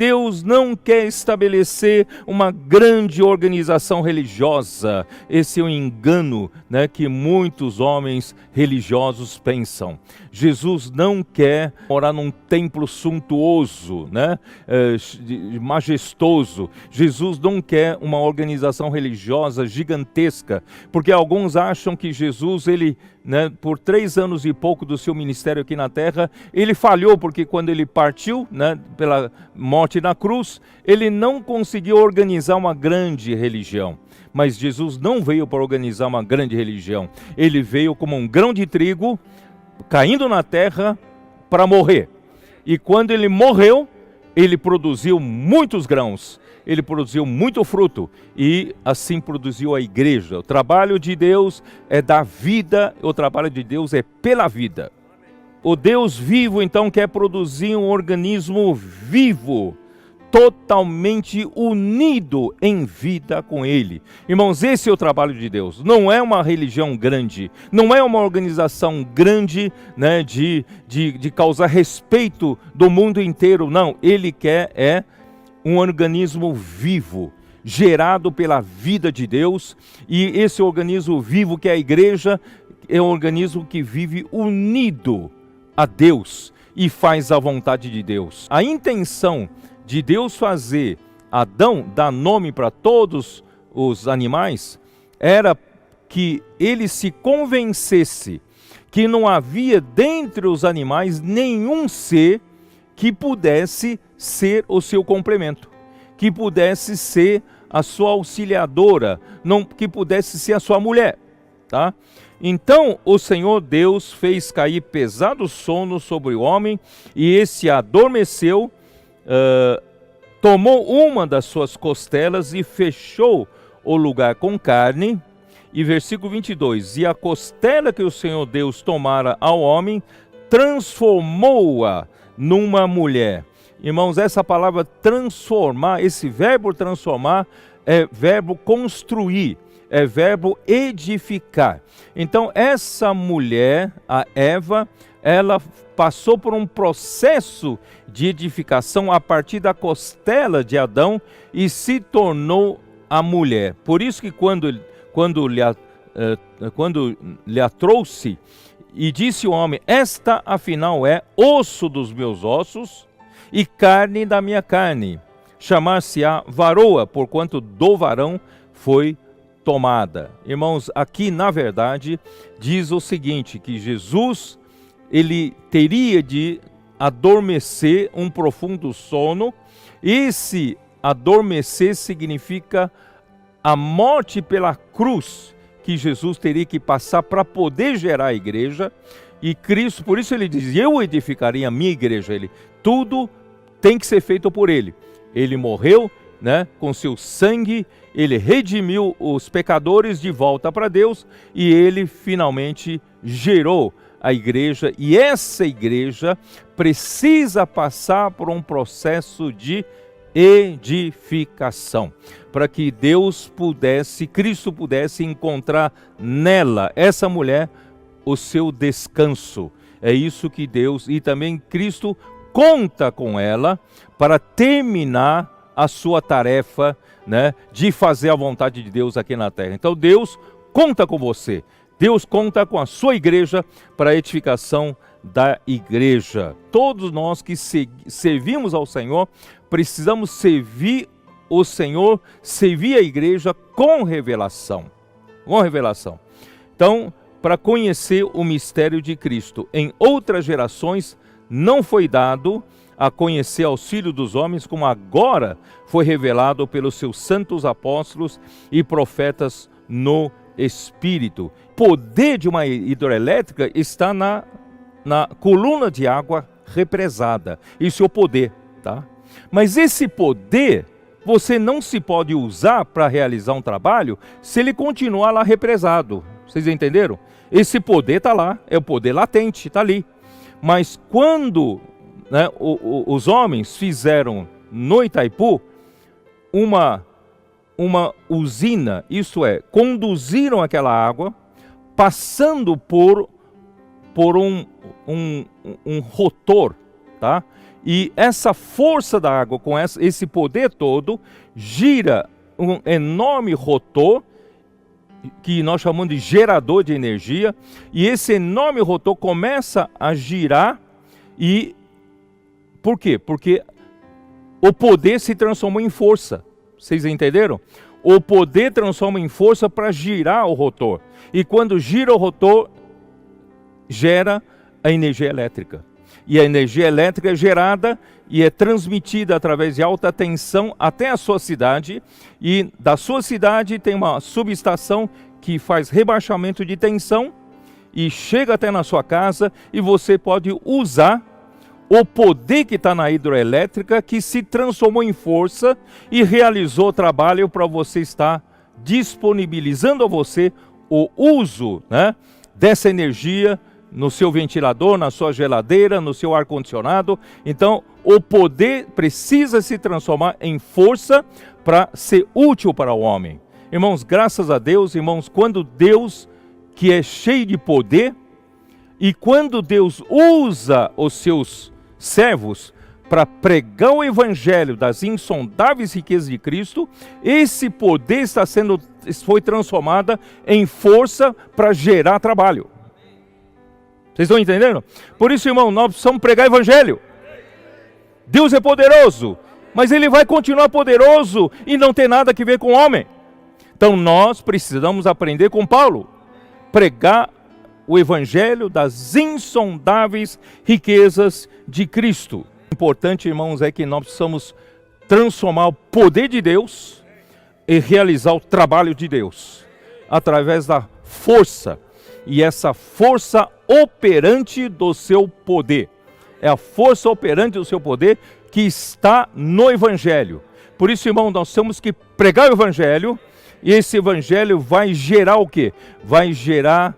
Deus não quer estabelecer uma grande organização religiosa. Esse é um engano, né, que muitos homens religiosos pensam. Jesus não quer morar num templo suntuoso, né, majestoso. Jesus não quer uma organização religiosa gigantesca, porque alguns acham que Jesus, ele, né, por 3 anos e pouco do seu ministério aqui na terra, ele falhou, porque quando ele partiu, né, pela morte na cruz, ele não conseguiu organizar uma grande religião. Mas Jesus não veio para organizar uma grande religião. Ele veio como um grão de trigo caindo na terra para morrer. E quando ele morreu, ele produziu muitos grãos, ele produziu muito fruto, e assim produziu a igreja. O trabalho de Deus é dar vida, o trabalho de Deus é pela vida. O Deus vivo, então, quer produzir um organismo vivo, totalmente unido em vida com Ele. Irmãos, esse é o trabalho de Deus. Não é uma religião grande, não é uma organização grande, né, de causar respeito do mundo inteiro. Não, Ele quer um organismo vivo, gerado pela vida de Deus. E esse organismo vivo, que é a igreja, é um organismo que vive unido a Deus e faz a vontade de Deus. A intenção de Deus fazer Adão dar nome para todos os animais era que ele se convencesse que não havia dentre os animais nenhum ser que pudesse ser o seu complemento, que pudesse ser a sua auxiliadora, não, que pudesse ser a sua mulher, tá? Então o Senhor Deus fez cair pesado sono sobre o homem, e esse adormeceu, tomou uma das suas costelas e fechou o lugar com carne. E versículo 22, e a costela que o Senhor Deus tomara ao homem, transformou-a numa mulher. Irmãos, essa palavra transformar, esse verbo transformar, é verbo construir, é verbo edificar. Então essa mulher, a Eva, ela passou por um processo de edificação a partir da costela de Adão e se tornou a mulher. Por isso que quando lhe a trouxe, e disse o homem, esta afinal é osso dos meus ossos e carne da minha carne, chamar-se-á varoa, porquanto do varão foi tomada. Irmãos, aqui na verdade diz o seguinte, que Jesus, ele teria de adormecer um profundo sono. Esse adormecer significa a morte pela cruz que Jesus teria que passar para poder gerar a igreja. E Cristo, por isso ele diz, eu edificarei a minha igreja. Tudo tem que ser feito por ele. Ele morreu, né, com seu sangue, ele redimiu os pecadores de volta para Deus, e ele finalmente gerou a igreja, e essa igreja precisa passar por um processo de edificação, para que Cristo pudesse encontrar nela, essa mulher, o seu descanso. É isso que Deus, e também Cristo conta com ela para terminar a sua tarefa, né, de fazer a vontade de Deus aqui na terra. Então Deus conta com você, Deus conta com a sua igreja para a edificação da igreja. Todos nós que servimos ao Senhor, precisamos servir o Senhor, servir a igreja com revelação. Com revelação. Então, para conhecer o mistério de Cristo, em outras gerações não foi dado a conhecer aos filhos dos homens, como agora foi revelado pelos seus santos apóstolos e profetas no Espírito. O poder de uma hidroelétrica está na coluna de água represada. Isso é o poder, tá? Mas esse poder, você não se pode usar para realizar um trabalho se ele continuar lá represado. Vocês entenderam? Esse poder está lá, é o poder latente, está ali. Mas quando, né, os homens fizeram no Itaipu uma usina, isso é, conduziram aquela água, passando por um rotor, tá? E essa força da água, com esse poder todo, gira um enorme rotor, que nós chamamos de gerador de energia, e esse enorme rotor começa a girar. E por quê? Porque o poder se transformou em força. Vocês entenderam? O poder transforma em força para girar o rotor. E quando gira o rotor, gera a energia elétrica. E a energia elétrica é gerada e é transmitida através de alta tensão até a sua cidade. E da sua cidade tem uma subestação que faz rebaixamento de tensão e chega até na sua casa, e você pode usar o poder que está na hidroelétrica, que se transformou em força e realizou o trabalho para você estar disponibilizando a você o uso, né, dessa energia no seu ventilador, na sua geladeira, no seu ar-condicionado. Então, o poder precisa se transformar em força para ser útil para o homem. Irmãos, graças a Deus, irmãos, quando Deus, que é cheio de poder, e quando Deus usa os seus servos para pregar o evangelho das insondáveis riquezas de Cristo, esse poder foi transformado em força para gerar trabalho. Vocês estão entendendo? Por isso, irmão, nós precisamos pregar o evangelho. Deus é poderoso, mas Ele vai continuar poderoso e não tem nada a ver com o homem. Então nós precisamos aprender com Paulo, pregar o evangelho das insondáveis riquezas de Cristo. O importante, irmãos, é que nós precisamos transformar o poder de Deus e realizar o trabalho de Deus através da força. E essa força operante do seu poder. É a força operante do seu poder que está no evangelho. Por isso, irmão, nós temos que pregar o evangelho, e esse evangelho vai gerar o quê? Vai gerar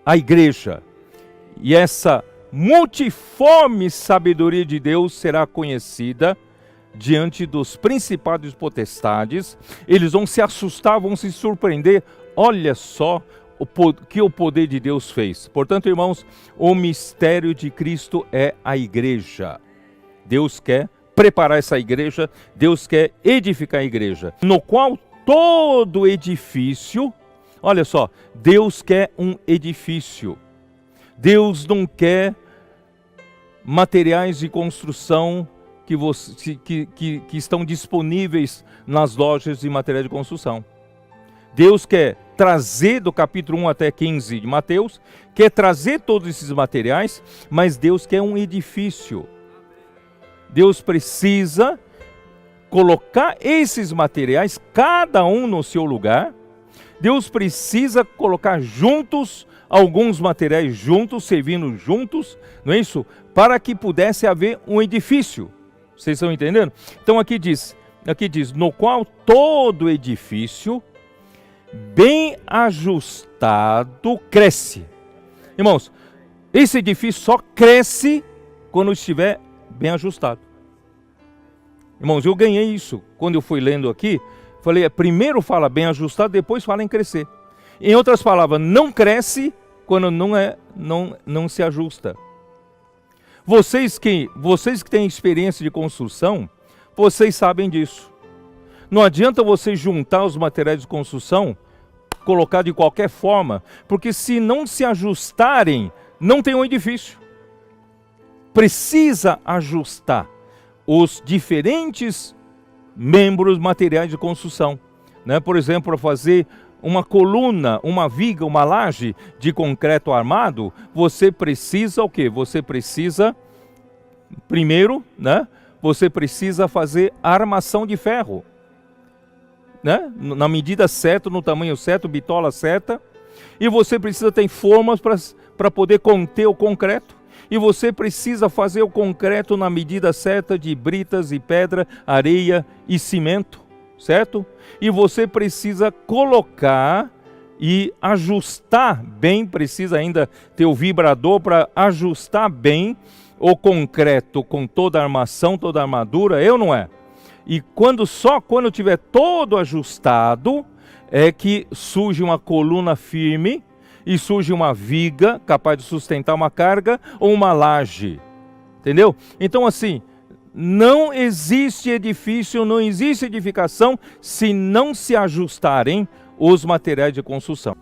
a igreja. E essa multiforme sabedoria de Deus será conhecida diante dos principados e potestades. Eles vão se assustar, vão se surpreender. Olha só o que o poder de Deus fez. Portanto, irmãos, o mistério de Cristo é a igreja. Deus quer preparar essa igreja, Deus quer edificar a igreja, no qual todo edifício, olha só, Deus quer um edifício. Deus não quer materiais de construção que estão disponíveis nas lojas de materiais de construção. Deus quer trazer, do capítulo 1 até 15 de Mateus, quer trazer todos esses materiais, mas Deus quer um edifício. Deus precisa colocar esses materiais, cada um no seu lugar. Deus precisa colocar juntos, alguns materiais juntos, servindo juntos, não é isso? Para que pudesse haver um edifício. Vocês estão entendendo? Então aqui diz, no qual todo edifício bem ajustado cresce. Irmãos, esse edifício só cresce quando estiver bem ajustado. Irmãos, eu ganhei isso quando eu fui lendo aqui. Falei, primeiro fala bem ajustado, depois fala em crescer. Em outras palavras, não cresce quando não se ajusta. Vocês que têm experiência de construção, vocês sabem disso. Não adianta você juntar os materiais de construção, colocar de qualquer forma, porque se não se ajustarem, não tem um edifício. Precisa ajustar os diferentes membros materiais de construção, né? Por exemplo, para fazer uma coluna, uma viga, uma laje de concreto armado, você precisa o quê? Você precisa, primeiro, né? Você precisa fazer a armação de ferro, né? Na medida certa, no tamanho certo, bitola certa, e você precisa ter formas para poder conter o concreto, e você precisa fazer o concreto na medida certa de britas e pedra, areia e cimento, certo? E você precisa colocar e ajustar bem, precisa ainda ter o vibrador para ajustar bem o concreto com toda a armação, toda a armadura, ou não é? E quando tiver todo ajustado, é que surge uma coluna firme e surge uma viga capaz de sustentar uma carga ou uma laje. Entendeu? Então assim, não existe edifício, não existe edificação se não se ajustarem os materiais de construção.